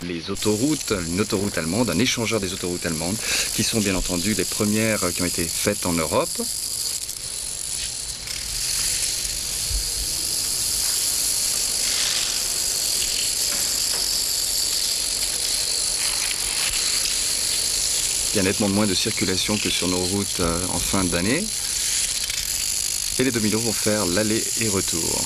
les autoroutes, une autoroute allemande, un échangeur des autoroutes allemandes, qui sont bien entendu les premières qui ont été faites en Europe. Il y a nettement moins de circulation que sur nos routes en fin d'année. Et les dominos vont faire l'aller et retour.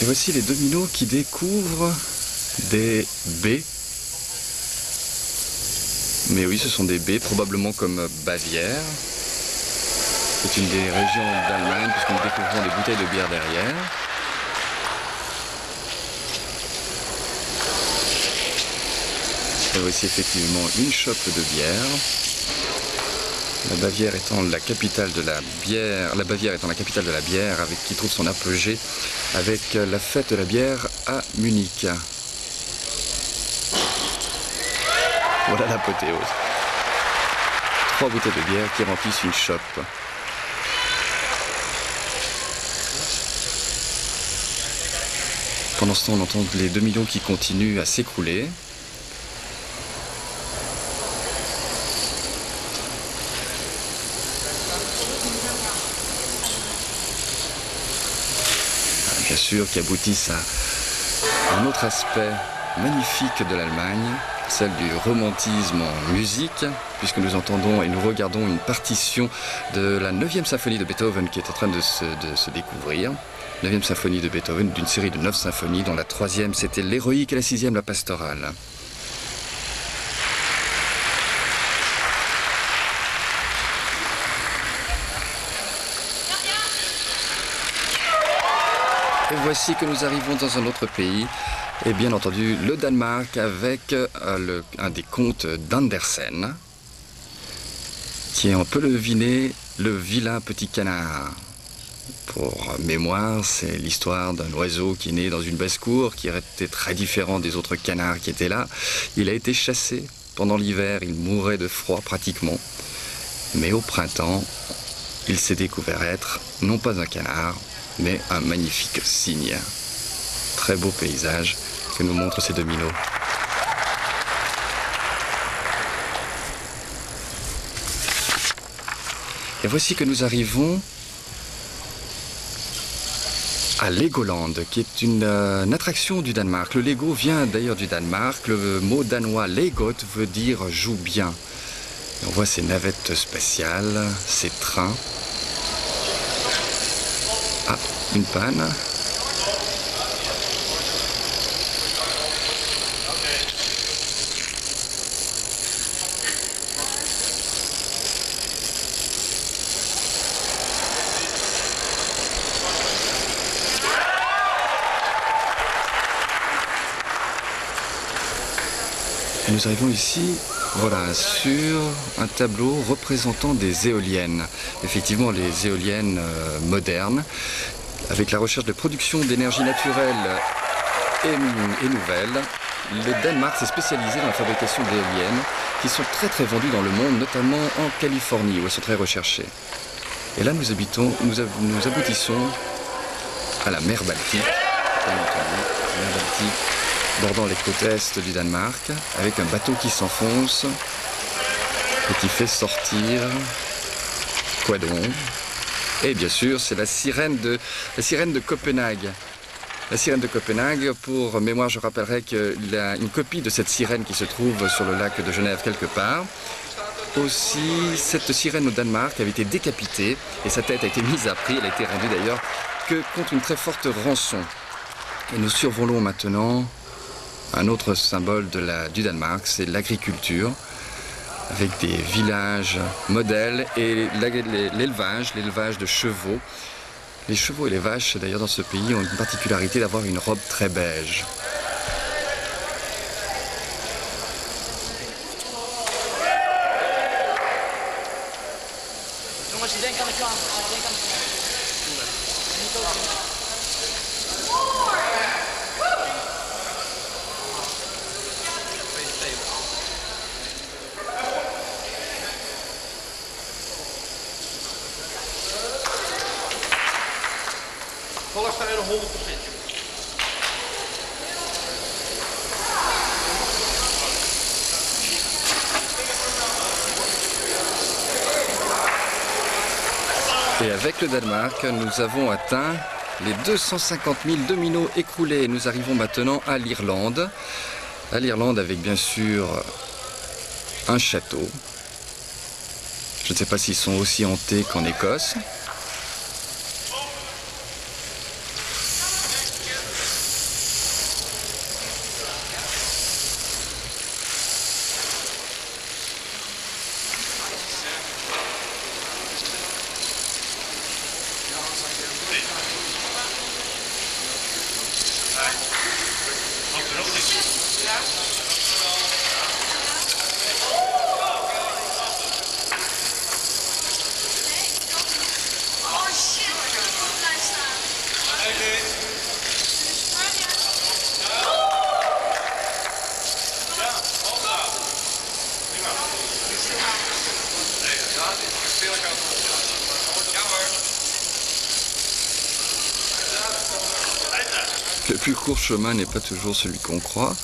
Et voici les dominos qui découvrent des baies. Mais oui, ce sont des baies, probablement comme Bavière. C'est une des régions d'Allemagne, puisque nous découvrons des bouteilles de bière derrière. Et voici effectivement une chope de bière. La Bavière étant la capitale de la bière, avec qui trouve son apogée avec la fête de la bière à Munich. Voilà l'apothéose. 3 bouteilles de bière qui remplissent une chope. Pendant ce temps, on entend les 2 millions qui continuent à s'écrouler. Bien sûr, qui aboutissent à un autre aspect magnifique de l'Allemagne, celle du romantisme en musique, puisque nous entendons et nous regardons une partition de la 9e symphonie de Beethoven qui est en train de se découvrir. 9e symphonie de Beethoven, d'une série de 9 symphonies, dont la 3e c'était l'héroïque et la 6e la pastorale. Et voici que nous arrivons dans un autre pays, et bien entendu le Danemark avec un des contes d'Andersen, qui est, on peut le deviner, le vilain petit canard. Pour mémoire, c'est l'histoire d'un oiseau qui est né dans une basse-cour, qui était très différent des autres canards qui étaient là. Il a été chassé pendant l'hiver, il mourait de froid pratiquement, mais au printemps, il s'est découvert être non pas un canard, mais un magnifique cygne. Très beau paysage que nous montrent ces dominos. Et voici que nous arrivons à Legoland, qui est une attraction du Danemark. Le Lego vient d'ailleurs du Danemark. Le mot danois Legot veut dire joue bien. Et on voit ces navettes spatiales, ces trains. Ah, une panne. Et nous arrivons ici, voilà, sur un tableau représentant des éoliennes. Effectivement, les éoliennes modernes, avec la recherche de production d'énergie naturelle et nouvelle. Le Danemark s'est spécialisé dans la fabrication d'éoliennes qui sont très très vendues dans le monde, notamment en Californie, où elles sont très recherchées. Et là, nous aboutissons à la mer Baltique, bien entendu, la mer Baltique, bordant les côtes est du Danemark, avec un bateau qui s'enfonce et qui fait sortir quoi donc? Et bien sûr, c'est la sirène de Copenhague. La sirène de Copenhague, pour mémoire, je rappellerai qu'il y a une copie de cette sirène qui se trouve sur le lac de Genève quelque part. Aussi, cette sirène au Danemark avait été décapitée et sa tête a été mise à prix. Elle a été rendue d'ailleurs que contre une très forte rançon. Et nous survolons maintenant un autre symbole du Danemark, c'est l'agriculture, avec des villages modèles et l'élevage de chevaux. Les chevaux et les vaches, d'ailleurs, dans ce pays, ont une particularité d'avoir une robe très beige. Als je denkt aan de camera. Vallenstijlen 100%. Et avec le Danemark, nous avons atteint les 250 000 dominos écroulés. Nous arrivons maintenant à l'Irlande. À l'Irlande avec bien sûr un château. Je ne sais pas s'ils sont aussi hantés qu'en Écosse. Le plus court chemin n'est pas toujours celui qu'on croit.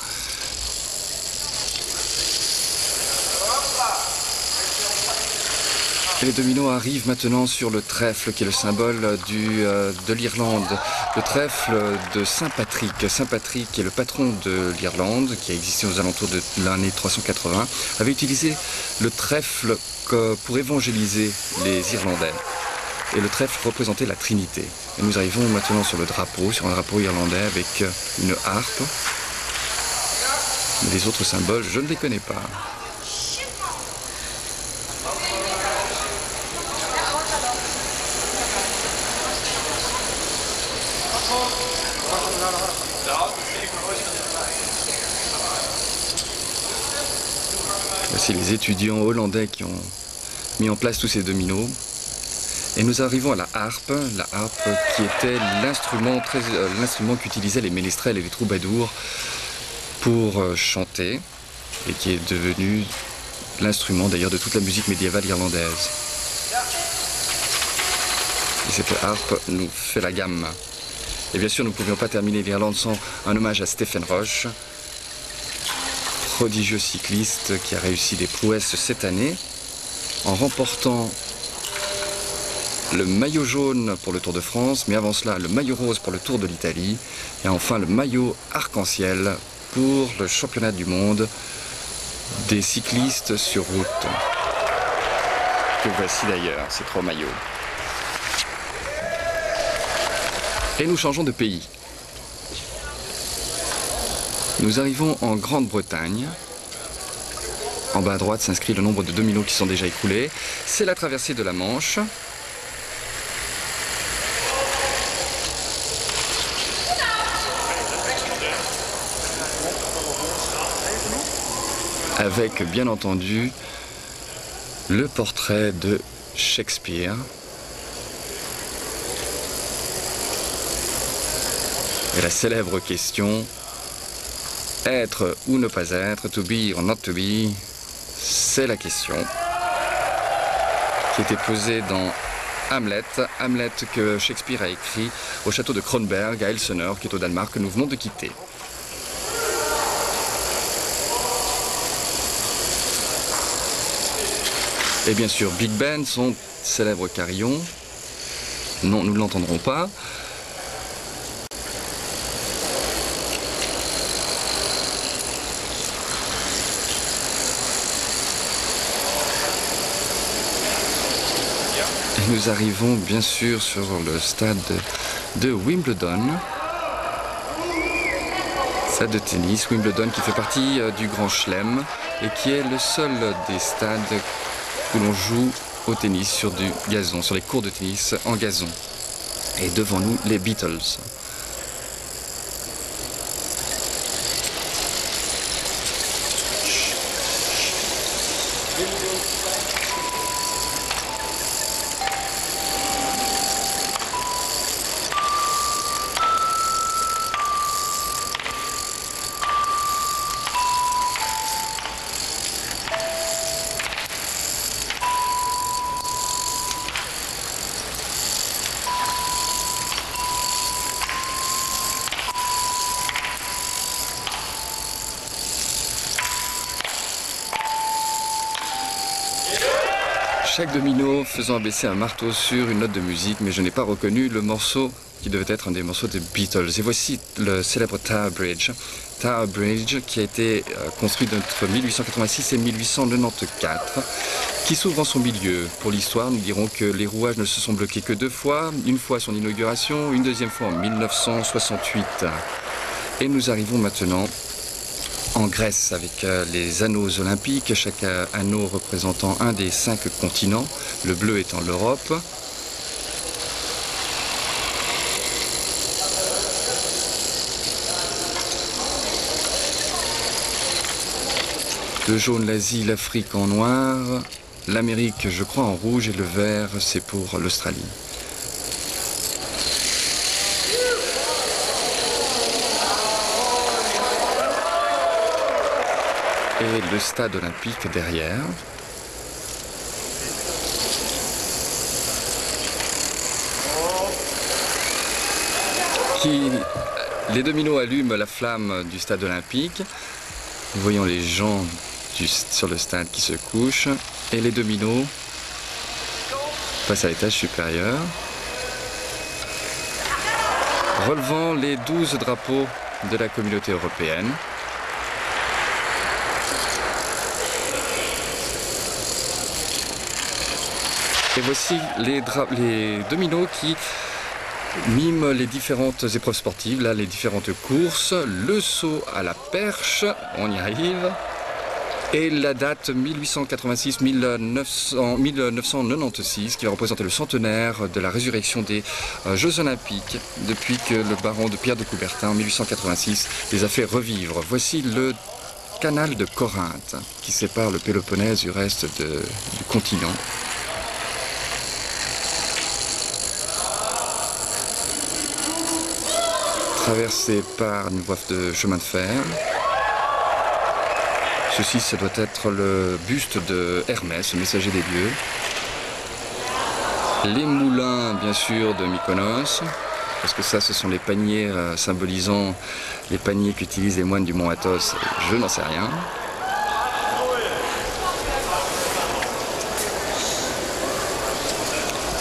Et les dominos arrivent maintenant sur le trèfle qui est le symbole de l'Irlande. Le trèfle de Saint Patrick. Saint Patrick, qui est le patron de l'Irlande, qui a existé aux alentours de l'année 380, avait utilisé le trèfle pour évangéliser les Irlandais. Et le trèfle représentait la Trinité. Et nous arrivons maintenant sur le drapeau, sur un drapeau irlandais avec une harpe. Mais les autres symboles, je ne les connais pas. Voici les étudiants hollandais qui ont mis en place tous ces dominos. Et nous arrivons à la harpe qui était l'instrument qu'utilisaient les ménestrels et les troubadours pour chanter, et qui est devenu l'instrument d'ailleurs de toute la musique médiévale irlandaise. Et cette harpe nous fait la gamme. Et bien sûr, nous ne pouvions pas terminer l'Irlande sans un hommage à Stephen Roche, prodigieux cycliste qui a réussi des prouesses cette année en remportant le maillot jaune pour le Tour de France, mais avant cela le maillot rose pour le Tour de l'Italie, et enfin le maillot arc-en-ciel pour le championnat du monde des cyclistes sur route. Que voici d'ailleurs, ces trois maillots. Et nous changeons de pays. Nous arrivons en Grande-Bretagne. En bas à droite s'inscrit le nombre de dominos qui sont déjà écoulés. C'est la traversée de la Manche. Avec, bien entendu, le portrait de Shakespeare. Et la célèbre question, être ou ne pas être, to be or not to be, c'est la question qui était posée dans Hamlet. Hamlet que Shakespeare a écrit au château de Kronberg à Elseneur, qui est au Danemark, que nous venons de quitter. Et bien sûr, Big Ben, son célèbre carillon. Non, nous ne l'entendrons pas. Et nous arrivons bien sûr sur le stade de Wimbledon. Stade de tennis, Wimbledon, qui fait partie du Grand Chelem et qui est le seul des stades où l'on joue au tennis sur du gazon, sur les cours de tennis en gazon. Et devant nous, les Beatles. chaque domino faisant abaisser un marteau sur une note de musique, mais je n'ai pas reconnu le morceau qui devait être un des morceaux des Beatles. Et voici le célèbre Tower Bridge. Tower Bridge qui a été construit entre 1886 et 1894, qui s'ouvre en son milieu. Pour l'histoire, nous dirons que les rouages ne se sont bloqués que 2 fois, une fois à son inauguration, une deuxième fois en 1968. Et nous arrivons maintenant en Grèce avec les anneaux olympiques, chaque anneau représentant un des 5 continents, le bleu étant l'Europe. Le jaune, l'Asie, l'Afrique en noir, l'Amérique, je crois, en rouge, et le vert, c'est pour l'Australie. Et le stade olympique derrière. Les dominos allument la flamme du stade olympique. Nous voyons les gens sur le stade qui se couchent. Et les dominos passent à l'étage supérieur, relevant les 12 drapeaux de la communauté européenne. Et voici les dominos qui miment les différentes épreuves sportives, là les différentes courses, le saut à la perche, on y arrive, et la date 1886-1996 qui va représenter le centenaire de la résurrection des Jeux Olympiques depuis que le baron de Pierre de Coubertin en 1886 les a fait revivre. Voici le canal de Corinthe qui sépare le Péloponnèse du reste du continent. Traversé par une voie de chemin de fer. Ceci, ça doit être le buste de Hermès, le messager des dieux. Les moulins, bien sûr, de Mykonos, parce que ça, ce sont les paniers symbolisant les paniers qu'utilisent les moines du mont Athos. Je n'en sais rien.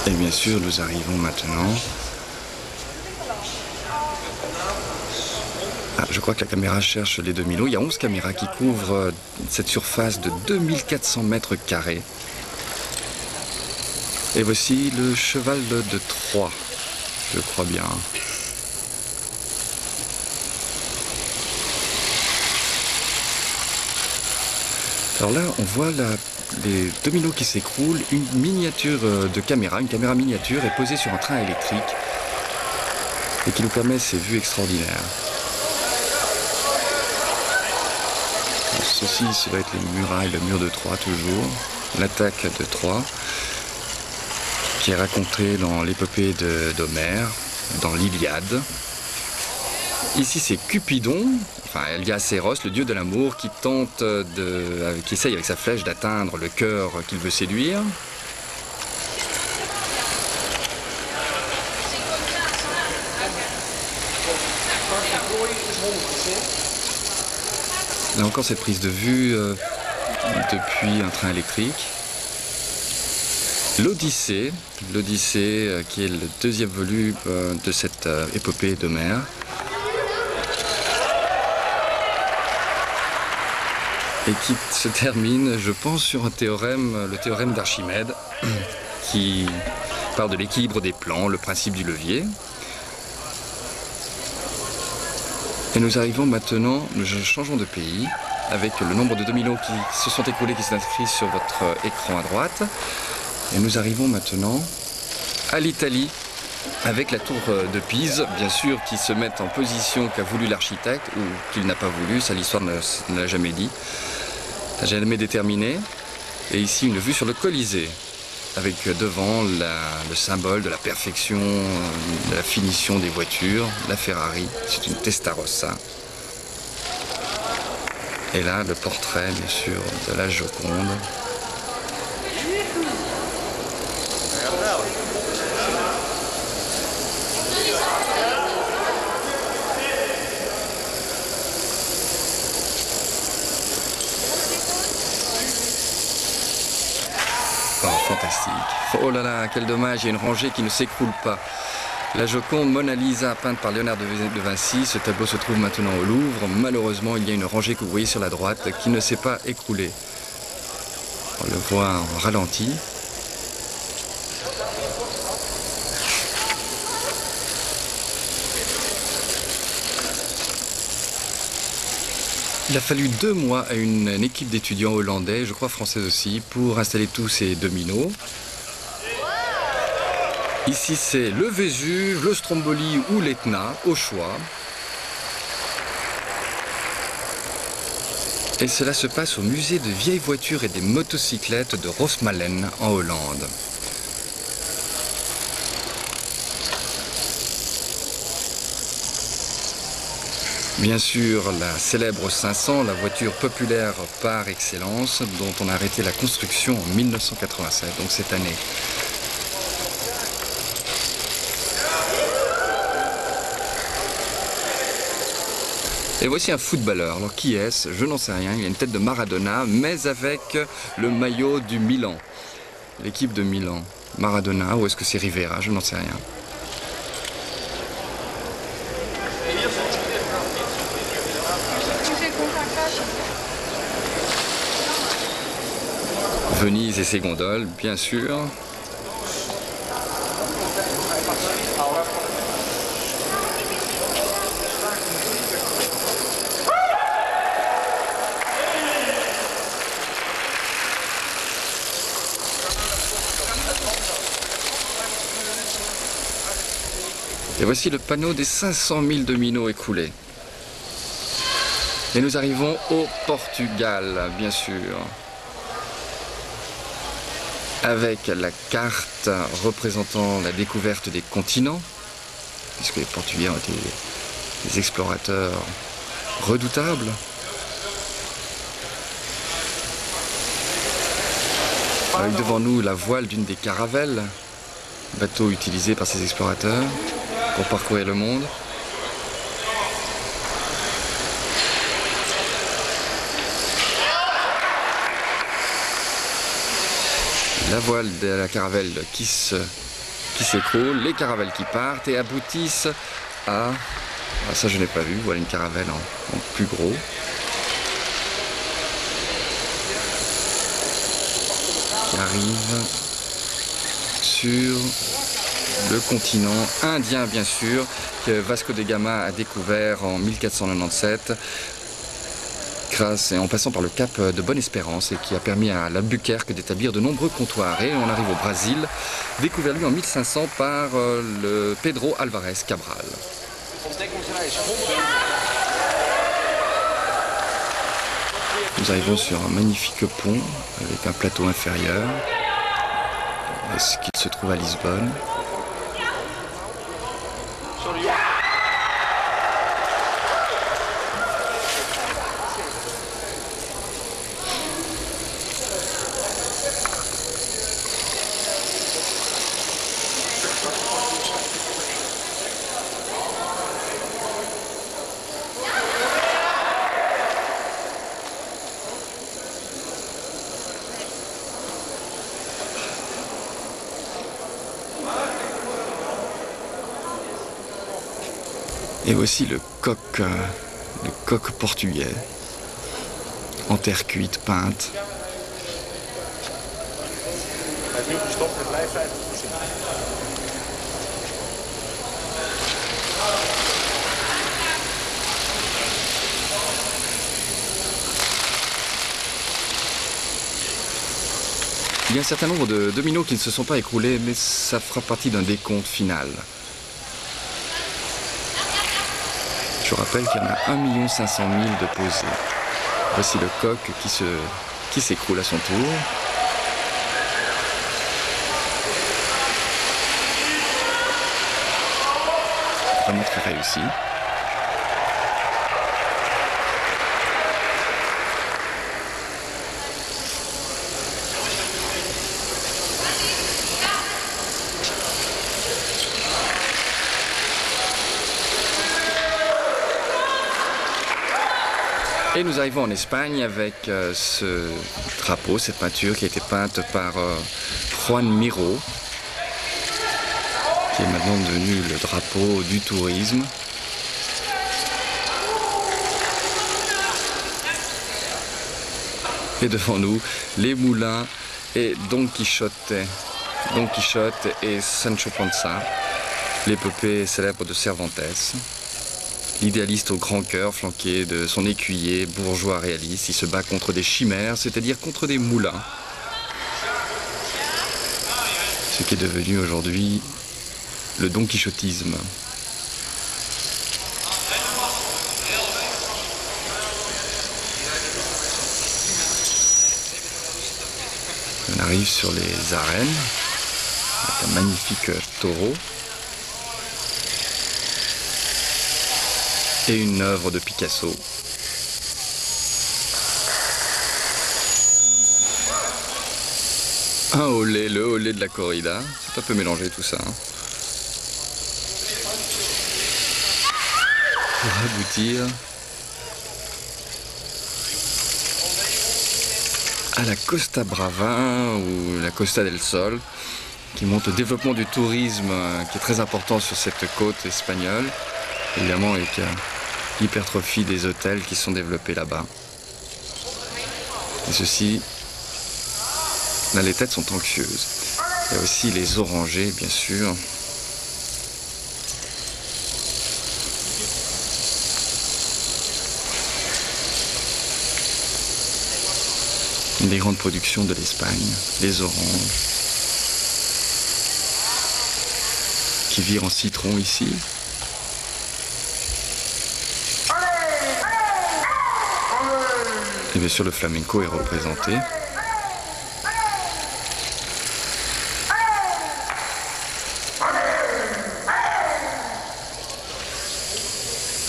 Et bien sûr, nous arrivons maintenant. Je crois que la caméra cherche les dominos. Il y a 11 caméras qui couvrent cette surface de 2400 mètres carrés. Et voici le cheval de Troie, je crois bien. Alors là, on voit les dominos qui s'écroulent. Une miniature de caméra, une caméra miniature est posée sur un train électrique et qui nous permet ces vues extraordinaires. Ceci, ça va être les murailles, le mur de Troie toujours, l'attaque de Troie, qui est racontée dans l'épopée d'Homère, dans l'Iliade. Ici, c'est Cupidon, enfin Elias-Eros, le dieu de l'amour, qui qui essaye avec sa flèche d'atteindre le cœur qu'il veut séduire. Là encore cette prise de vue depuis un train électrique. L'Odyssée qui est le 2e volume de cette épopée d'Homère. Et qui se termine, je pense, sur un théorème, le théorème d'Archimède, qui parle de l'équilibre des plans, le principe du levier. Et nous arrivons maintenant, nous changeons de pays, avec le nombre de dominos qui se sont écoulés, qui s'inscrivent sur votre écran à droite. Et nous arrivons maintenant à l'Italie, avec la tour de Pise, bien sûr, qui se met en position qu'a voulu l'architecte, ou qu'il n'a pas voulu, ça l'histoire ne l'a jamais dit, n'a jamais déterminé. Et ici, une vue sur le Colisée, avec devant le symbole de la perfection, de la finition des voitures, la Ferrari, c'est une Testarossa. Et là, le portrait, bien sûr, de la Joconde. Oh, fantastique. Oh là là, quel dommage, il y a une rangée qui ne s'écroule pas. La Joconde Mona Lisa, peinte par Léonard de Vinci, ce tableau se trouve maintenant au Louvre. Malheureusement, il y a une rangée que vous voyez sur la droite qui ne s'est pas écroulée. On le voit en ralenti. Il a fallu 2 mois à une équipe d'étudiants hollandais, je crois français aussi, pour installer tous ces dominos. Ici, c'est le Vésuve, le Stromboli ou l'Etna, au choix. Et cela se passe au musée de vieilles voitures et des motocyclettes de Rosmalen, en Hollande. Bien sûr, la célèbre 500, la voiture populaire par excellence, dont on a arrêté la construction en 1987, donc cette année. Et voici un footballeur. Alors qui est-ce? Je n'en sais rien. Il a une tête de Maradona, mais avec le maillot du Milan. L'équipe de Milan. Maradona, ou est-ce que c'est Rivera? Je n'en sais rien. Venise et ses gondoles, bien sûr. Et voici le panneau des 500 000 dominos écoulés. Et nous arrivons au Portugal, bien sûr. Avec la carte représentant la découverte des continents, puisque les Portugais ont été des explorateurs redoutables. Avec devant nous la voile d'une des caravelles, bateau utilisé par ces explorateurs pour parcourir le monde. La voile de la caravelle qui s'écroule, les caravelles qui partent et aboutissent à... Ah, ça je n'ai pas vu, voilà une caravelle en plus gros. Qui arrive sur le continent indien bien sûr, que Vasco de Gama a découvert en 1497. En passant par le cap de Bonne-Espérance et qui a permis à l'Albuquerque d'établir de nombreux comptoirs. Et on arrive au Brésil, découvert lui en 1500 par le Pedro Álvares Cabral. Nous arrivons sur un magnifique pont avec un plateau inférieur. Est-ce qu'il se trouve à Lisbonne? Et voici le coq portugais, en terre cuite, peinte. Il y a un certain nombre de dominos qui ne se sont pas écroulés, mais ça fera partie d'un décompte final. Je rappelle qu'il y en a 1 500 000 de posés. Voici le coq qui s'écroule à son tour. Vraiment très réussi. Et nous arrivons en Espagne avec ce drapeau, cette peinture qui a été peinte par Juan Miró, qui est maintenant devenu le drapeau du tourisme. Et devant nous, les moulins et Don Quichotte et Sancho Panza, l'épopée célèbre de Cervantes. L'idéaliste au grand cœur, flanqué de son écuyer bourgeois réaliste, il se bat contre des chimères, c'est-à-dire contre des moulins. Ce qui est devenu aujourd'hui le Don Quichotisme. On arrive sur les arènes avec un magnifique taureau et une œuvre de Picasso. Un olé, le olé de la corrida. C'est un peu mélangé tout ça. Pour aboutir à la Costa Brava ou la Costa del Sol, qui montre le développement du tourisme qui est très important sur cette côte espagnole, évidemment avec l'hypertrophie des hôtels qui sont développés là-bas. Et ceci, là les têtes sont anxieuses. Il y a aussi les orangers bien sûr. Une des grandes productions de l'Espagne, les oranges, qui virent en citron ici. Et bien sûr le flamenco est représenté.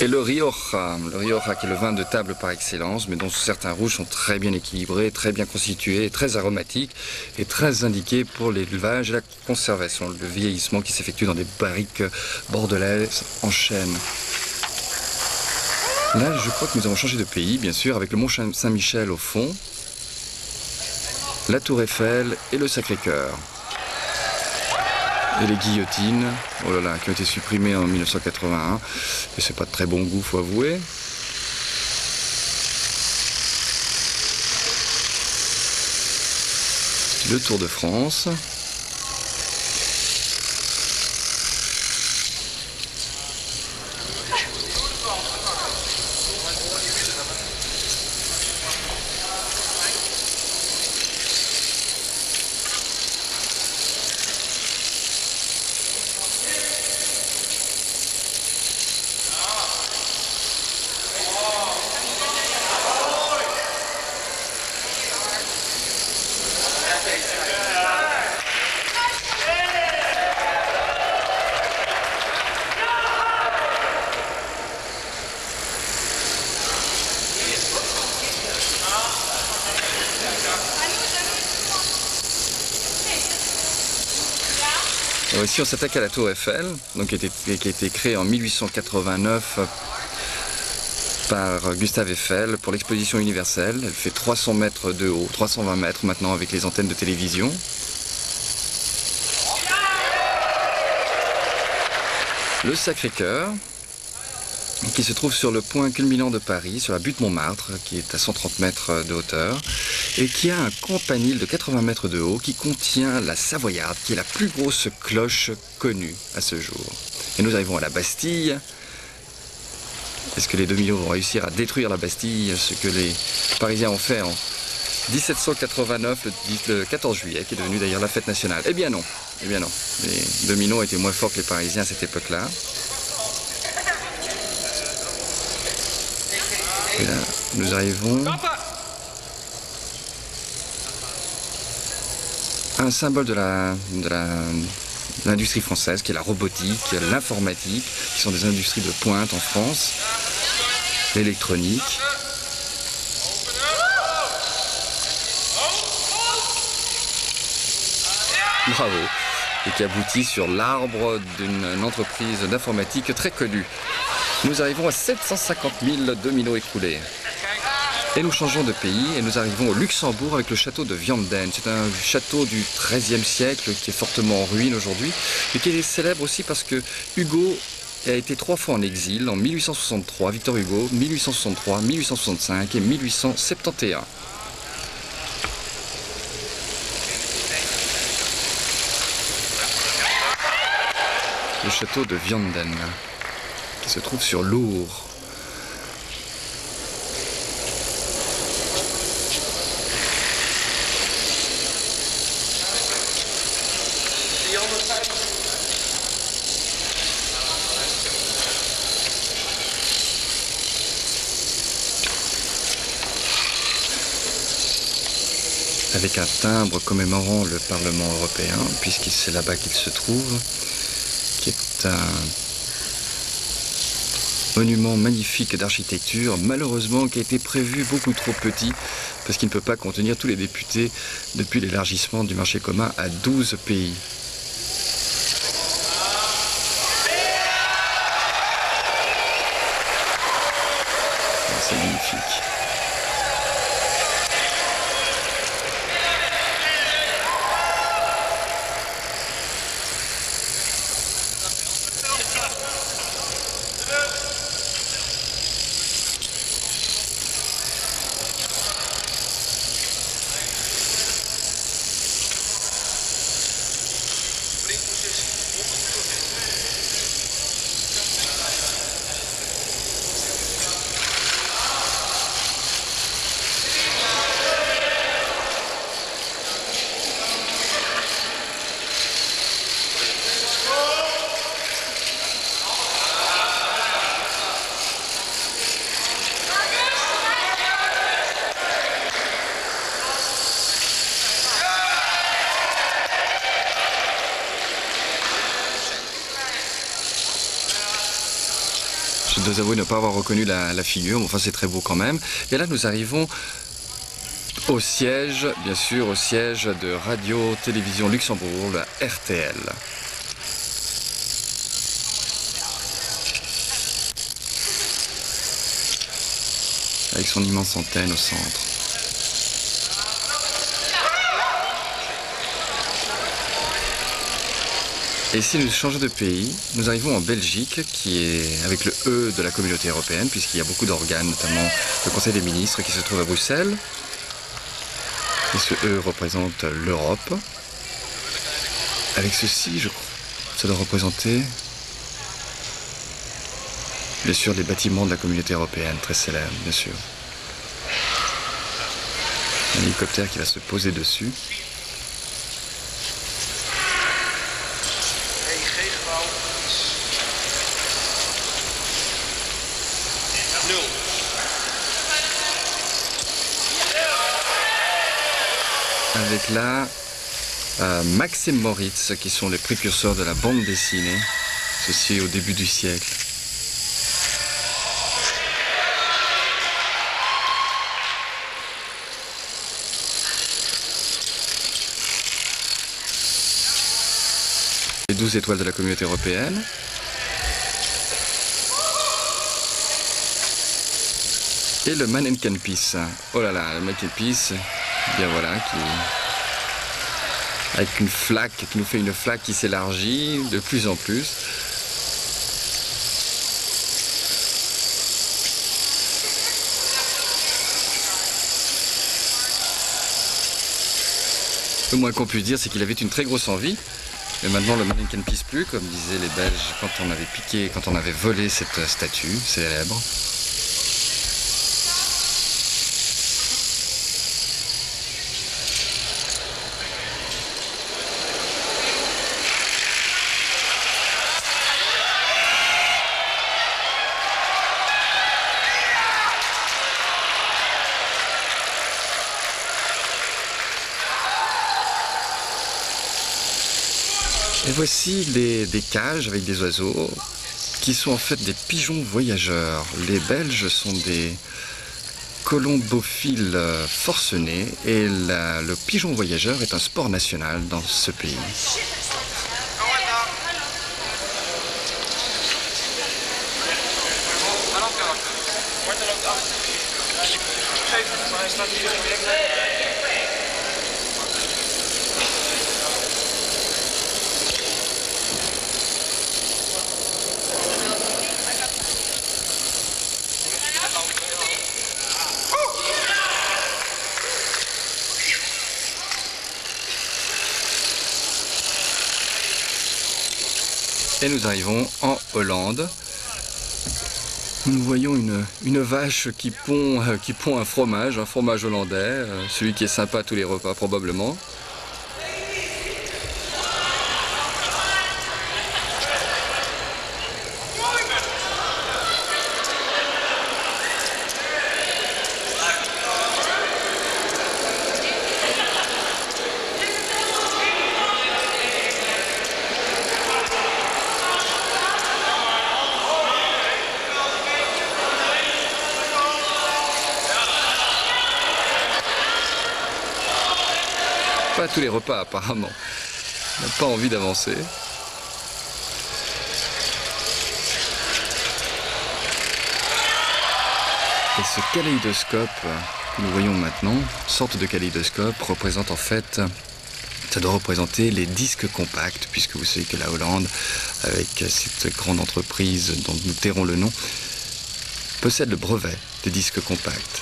Et le Rioja qui est le vin de table par excellence, mais dont certains rouges sont très bien équilibrés, très bien constitués, très aromatiques et très indiqués pour l'élevage et la conservation, le vieillissement qui s'effectue dans des barriques bordelaises en chêne. Là, je crois que nous avons changé de pays, bien sûr, avec le mont Saint-Michel au fond, la Tour Eiffel et le Sacré-Cœur. Et les guillotines, oh là là, qui ont été supprimées en 1981, et c'est pas de très bon goût, faut avouer. Le Tour de France. Et ici on s'attaque à la Tour Eiffel, donc qui a été créée en 1889 par Gustave Eiffel pour l'exposition universelle. Elle fait 300 mètres de haut, 320 mètres maintenant avec les antennes de télévision. Le Sacré-Cœur, qui se trouve sur le point culminant de Paris, sur la butte Montmartre, qui est à 130 mètres de hauteur, et qui a un campanile de 80 mètres de haut qui contient la Savoyarde, qui est la plus grosse cloche connue à ce jour. Et nous arrivons à la Bastille. Est-ce que les 2000 vont réussir à détruire la Bastille, ce que les Parisiens ont fait en 1789, le 14 juillet, qui est devenu d'ailleurs la fête nationale? Eh bien non, eh bien non. Les dominos étaient moins forts que les Parisiens à cette époque-là. Et là, nous arrivons à un symbole de l'industrie française, qui est la robotique, l'informatique, qui sont des industries de pointe en France, l'électronique. Bravo. Et qui aboutit sur l'arbre d'une entreprise d'informatique très connue. Nous arrivons à 750 000 dominos écroulés. Et nous changeons de pays et nous arrivons au Luxembourg avec le château de Vianden. C'est un château du XIIIe siècle qui est fortement en ruine aujourd'hui, mais qui est célèbre aussi parce que Hugo a été 3 fois en exil, en 1863, Victor Hugo, 1863, 1865 et 1871. Le château de Vianden, qui se trouve sur l'Our. Avec un timbre commémorant le Parlement européen, puisque c'est là-bas qu'il se trouve, qui est un monument magnifique d'architecture, malheureusement qui a été prévu beaucoup trop petit, parce qu'il ne peut pas contenir tous les députés depuis l'élargissement du marché commun à 12 pays. C'est magnifique. Je dois avouer ne pas avoir reconnu la figure, mais enfin c'est très beau quand même. Et là nous arrivons au siège, bien sûr, au siège de Radio-Télévision Luxembourg, la RTL. Avec son immense antenne au centre. Et si nous changeons de pays, nous arrivons en Belgique, qui est avec le E de la communauté européenne, puisqu'il y a beaucoup d'organes, notamment le Conseil des ministres qui se trouve à Bruxelles. Et ce E représente l'Europe. Avec ceci, je crois, ça doit représenter, bien sûr, les bâtiments de la communauté européenne, très célèbres, bien sûr. Un hélicoptère qui va se poser dessus. Avec là Max et Moritz, qui sont les précurseurs de la bande dessinée, ceci au début du siècle. Les 12 étoiles de la communauté européenne. Et le Manneken-Pis. Oh là là, le Manneken-Pis, bien voilà, avec une flaque, qui nous fait une flaque qui s'élargit de plus en plus. Le moins qu'on puisse dire, c'est qu'il avait une très grosse envie. Mais maintenant, le Manneken-Pis plus, comme disaient les Belges quand on avait piqué, quand on avait volé cette statue célèbre. Et voici des cages avec des oiseaux qui sont en fait des pigeons voyageurs. Les Belges sont des colombophiles forcenés et le pigeon voyageur est un sport national dans ce pays. Et nous arrivons en Hollande. Nous voyons une vache qui pond un fromage hollandais, celui qui est sympa à tous les repas probablement. Pas à tous les repas apparemment. On n'a pas envie d'avancer. Et ce kaléidoscope que nous voyons maintenant, sorte de kaléidoscope, représente en fait, ça doit représenter les disques compacts, puisque vous savez que la Hollande, avec cette grande entreprise dont nous tairons le nom, possède le brevet des disques compacts.